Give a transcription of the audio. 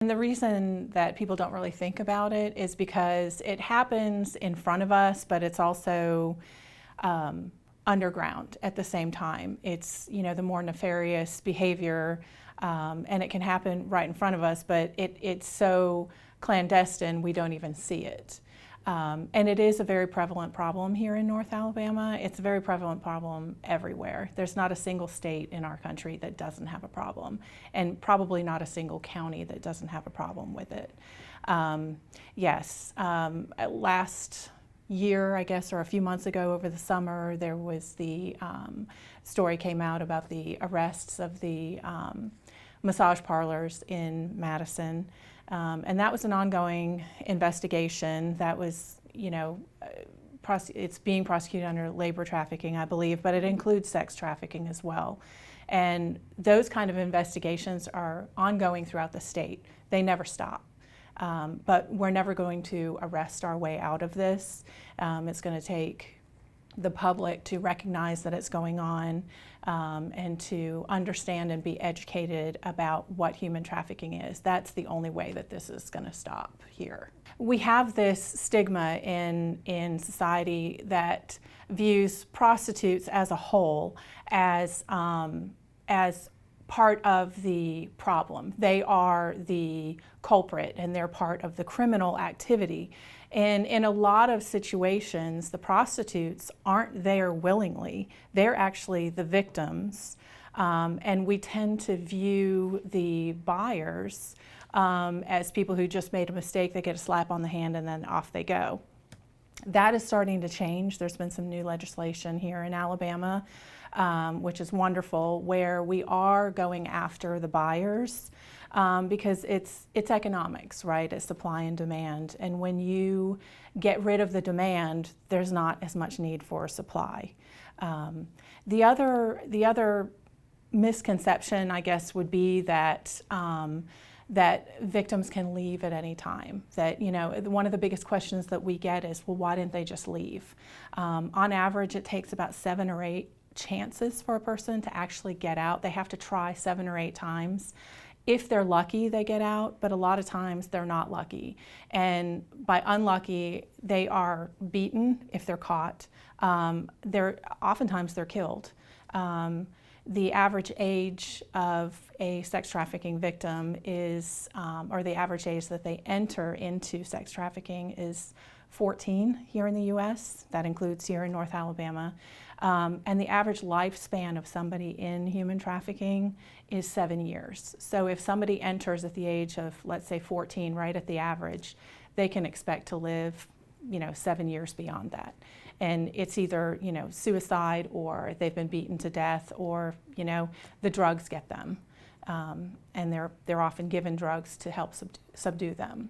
And the reason that people don't really think about it is because it happens in front of us, but it's also underground at the same time. It's, the more nefarious behavior, and it can happen right in front of us, but it's so clandestine we don't even see it. And it is a very prevalent problem here in North Alabama. It's a very prevalent problem everywhere. There's not a single state in our country that doesn't have a problem, and probably not a single county that doesn't have a problem with it. Last year, I guess, or a few months ago over the summer, there was the story came out about the arrests of the massage parlors in Madison. And that was an ongoing investigation that was, it's being prosecuted under labor trafficking, I believe, but it includes sex trafficking as well. And those kind of investigations are ongoing throughout the state. They never stop. But we're never going to arrest our way out of this. It's going to take the public to recognize that it's going on, and to understand and be educated about what human trafficking is. That's the only way that this is going to stop here. We have this stigma in society that views prostitutes as a whole as part of the problem. They are the culprit and they're part of the criminal activity. And in a lot of situations, the prostitutes aren't there willingly. They're actually the victims. And we tend to view the buyers as people who just made a mistake. They get a slap on the hand and then off they go. That is starting to change. There's been some new legislation here in Alabama, which is wonderful, where we are going after the buyers because it's economics, right? It's supply and demand. And when you get rid of the demand, there's not as much need for supply. The other misconception, I guess, would be that that victims can leave at any time. That, one of the biggest questions that we get is, well, why didn't they just leave? On average, it takes about 7 or 8 chances for a person to actually get out. They have to try 7 or 8 times. If they're lucky, they get out, but a lot of times they're not lucky. And by unlucky, they are beaten if they're caught. Oftentimes they're killed. The average age of a sex trafficking victim is, or the average age that they enter into sex trafficking is 14 here in the U.S. That includes here in North Alabama. And the average lifespan of somebody in human trafficking is 7 years. So if somebody enters at the age of, let's say, 14, right at the average, they can expect to live, 7 years beyond that. And it's either, suicide, or they've been beaten to death, or, the drugs get them. And they're often given drugs to help subdue them.